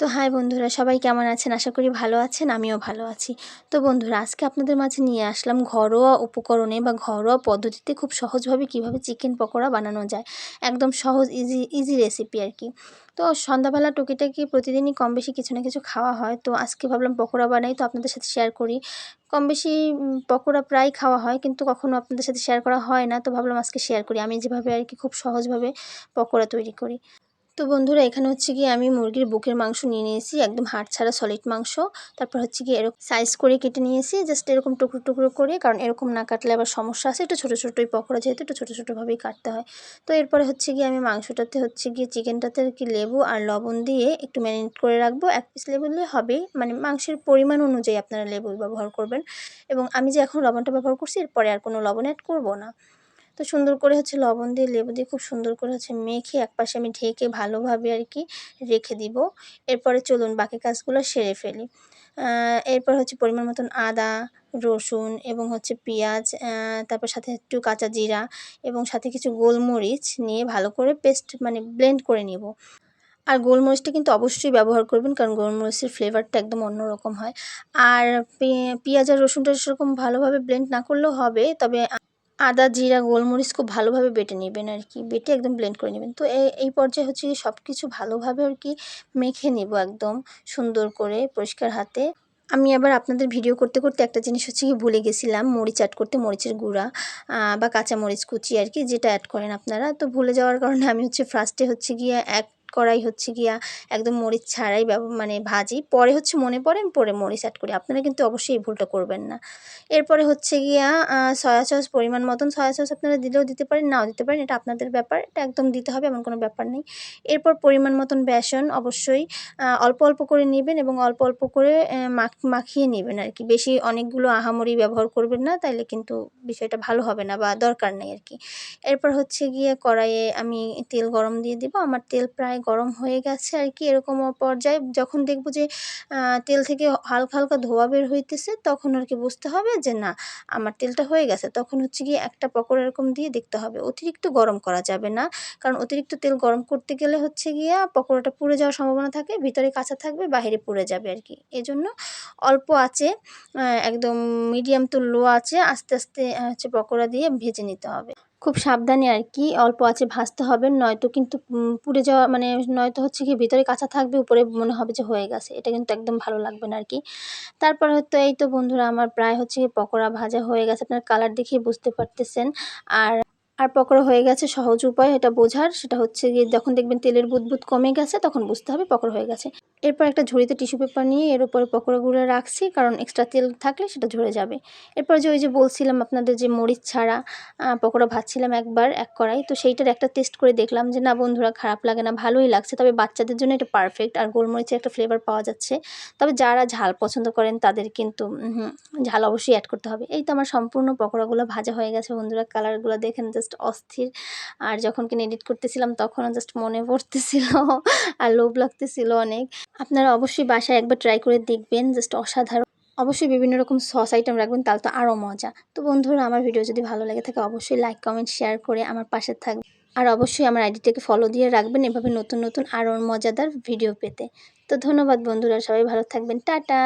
তো হাই বন্ধুরা, সবাই কেমন আছেন? আশা করি ভালো আছেন, আমিও ভালো আছি। তো বন্ধুরা, আজকে আপনাদের মাঝে নিয়ে আসলাম ঘরোয়া উপকরণে বা ঘরোয়া পদ্ধতিতে খুব সহজভাবে কিভাবে চিকেন পকোড়া বানানো যায়। একদম সহজ ইজি রেসিপি আর কি। তো সন্ধ্যাবেলা টুকিটাকি প্রতিদিনই কম বেশি কিছু না কিছু খাওয়া হয়। তো আজকে ভাবলাম পকোড়া বানাই, তো আপনাদের সাথে শেয়ার করি। কম বেশি পকোড়া প্রায় খাওয়া হয়, কিন্তু কখনো আপনাদের সাথে শেয়ার করা হয় না। তো ভাবলাম আজকে শেয়ার করি আমি যেভাবে আর কি খুব সহজভাবে পকোড়া তৈরি করি। তো বন্ধুরা, এখানে হচ্ছে গিয়ে আমি মুরগির বুকের মাংস নিয়ে নিয়েছি, একদম হাড় ছাড়া সলিড মাংস। তারপর হচ্ছে গিয়ে এরকম সাইজ করে কেটে নিয়েছি, জাস্ট এরকম টুকরো টুকরো করে, কারণ এরকম না কাটলে আবার সমস্যা আছে। একটু ছোটো ছোটোই পকোড়া, যেহেতু একটু ছোটো ছোটোভাবেই কাটতে হয়। তো এরপরে হচ্ছে গিয়ে আমি মাংসটাতে হচ্ছে গিয়ে চিকেনটাতে আর কি লেবু আর লবণ দিয়ে একটু ম্যারিনেট করে রাখবো। 1 পিস লেবু দিলে হবে, মানে মাংসের পরিমাণ অনুযায়ী আপনারা লেবু ব্যবহার করবেন। এবং আমি যে এখন লবণটা ব্যবহার করছি, এরপরে আর কোনো লবণ অ্যাড করবো না। তো সুন্দর করে হচ্ছে লবণ দিয়ে লেবু দিয়ে খুব সুন্দর করে হচ্ছে মেখে একপাশে আমি ঢেকে ভালোভাবে আর কি রেখে দিব। এরপরে চলুন বাকি কাজগুলো সেরে ফেলি। এরপর হচ্ছে পরিমাণ মতন আদা, রসুন এবং হচ্ছে পেঁয়াজ, তারপর সাথে একটু কাঁচা জিরা এবং সাথে কিছু গোলমরিচ নিয়ে ভালো করে পেস্ট মানে ব্লেন্ড করে নিব। আর গোলমরিচটা কিন্তু অবশ্যই ব্যবহার করবেন, কারণ গোলমরিচের ফ্লেভারটা একদম অন্যরকম হয়। আর পেঁয়াজ আর রসুনটা সেরকম ভালোভাবে ব্লেন্ড না করলেও হবে, তবে আদা, জিরা, গোলমরিচ খুব ভালোভাবে বেটে নেবেন আর কি, বেটে একদম ব্লেন্ড করে নেবেন। তো এই পর্যায়ে হচ্ছে গিয়ে সব কিছু ভালোভাবে আর কি মেখে নেব একদম সুন্দর করে পরিষ্কার হাতে। আমি আবার আপনাদের ভিডিও করতে করতে একটা জিনিস হচ্ছে গিয়ে ভুলে গেছিলাম, মরিচ অ্যাড করতে, মরিচের গুঁড়া বা কাঁচা মরিচ কুচি আর কি, যেটা অ্যাড করেন আপনারা। তো ভুলে যাওয়ার কারণে আমি হচ্ছে ফার্স্টে হচ্ছে গিয়ে এক কড়াই হচ্ছে গিয়া একদম মরিচ ছাড়াই মানে ভাজি, পরে হচ্ছে মনে পড়ে আমি পরে মরিচ অ্যাড করি। আপনারা কিন্তু অবশ্যই এই ভুলটা করবেন না। এরপরে হচ্ছে গিয়া সয়া সস পরিমাণ মতন, সয়া সস আপনারা দিলেও দিতে পারেন, নাও দিতে পারেন, এটা আপনাদের ব্যাপার। এটা একদম দিতে হবে এমন কোনো ব্যাপার নেই। এরপর পরিমাণ মতন বেসন অবশ্যই অল্প অল্প করে নেবেন এবং অল্প অল্প করে মাখিয়ে নেবেন আর কি। বেশি অনেকগুলো আহামরি ব্যবহার করবেন না, তাইলে কিন্তু বিষয়টা ভালো হবে না বা দরকার নেই আর কি। এরপর হচ্ছে গিয়ে কড়াইয়ে আমি তেল গরম দিয়ে দিব। আমার তেল প্রায় গরম হয়ে গেছে আর কি। এরকম পর্যায়ে যখন দেখব যে তেল থেকে হালকা হালকা ধোঁয়া বের হইতেছে, তখন আর কি বুঝতে হবে যে না, আমার তেলটা হয়ে গেছে। তখন হচ্ছে গিয়ে একটা পকোড়া এরকম দিয়ে দেখতে হবে। অতিরিক্ত গরম করা যাবে না, কারণ অতিরিক্ত তেল গরম করতে গেলে হচ্ছে গিয়া পকোড়াটা পুড়ে যাওয়ার সম্ভাবনা থাকে, ভিতরে কাঁচা থাকবে, বাহিরে পুড়ে যাবে আর কি। এজন্য অল্প আঁচে একদম মিডিয়াম টু লো আঁচে আস্তে আস্তে হচ্ছে পকোড়া দিয়ে ভেজে নিতে হবে। খুব সাবধানে আর কি অল্প আঁচে ভাজতে হবে, নয়তো কিন্তু পুড়ে যাওয়া মানে নয়তো হচ্ছে কি ভিতরে কাঁচা থাকবে, উপরে মনে হবে যে হয়ে গেছে, এটা কিন্তু একদম ভালো লাগবে না আর কি। তারপর হয়তো এই তো বন্ধুরা, আমার প্রায় হচ্ছে গিয়ে পকোড়া ভাজা হয়ে গেছে, আপনার কালার দেখেই বুঝতে পারতেছেন। আর আর পকোড়া হয়ে গেছে, সহজ উপায় এটা বোঝার, সেটা হচ্ছে গিয়ে যখন দেখবেন তেলের বুদবুদ কমে গেছে, তখন বুঝতে হবে পকোড়া হয়ে গেছে। এরপর একটা ঝুড়িতে টিস্যু পেপার নিয়ে এর উপরে পকোড়াগুলো রাখছি, কারণ এক্সট্রা তেল থাকলে সেটা ঝরে যাবে। এরপর যে ওই যে বলছিলাম আপনাদের যে মরিচ ছাড়া পকোড়া ভাজছিলাম একবার এক কড়াই, তো সেইটার একটা টেস্ট করে দেখলাম যে না বন্ধুরা, খারাপ লাগে না, ভালোই লাগছে। তবে বাচ্চাদের জন্য এটা পারফেক্ট, আর গোলমরিচের একটা ফ্লেভার পাওয়া যাচ্ছে। তবে যারা ঝাল পছন্দ করেন তাদের কিন্তু ঝাল অবশ্যই অ্যাড করতে হবে। এই তো আমার সম্পূর্ণ পকোড়াগুলো ভাজা হয়ে গেছে বন্ধুরা, কালারগুলো দেখেন জাস্ট অস্থির। আর যখন কিনা এডিট করতেছিলাম তখনও জাস্ট মনে পড়তেছিল আর লোভ লাগতেছিল অনেক। আপনারা অবশ্যই বাসায় একবার ট্রাই করে দেখবেন, জাস্ট অসাধারণ। অবশ্যই বিভিন্ন রকম সস আইটেম রাখবেন, তাহলে তো আরও মজা। তো বন্ধুরা, আমার ভিডিও যদি ভালো লাগে থাকে অবশ্যই লাইক, কমেন্ট, শেয়ার করে আমার পাশে থাকবেন। আর অবশ্যই আমার আইডিটাকে ফলো দিয়ে রাখবেন, এভাবে নতুন নতুন আরও মজাদার ভিডিও পেতে। তো ধন্যবাদ বন্ধুরা, সবাই ভালো থাকবেন, টাটা।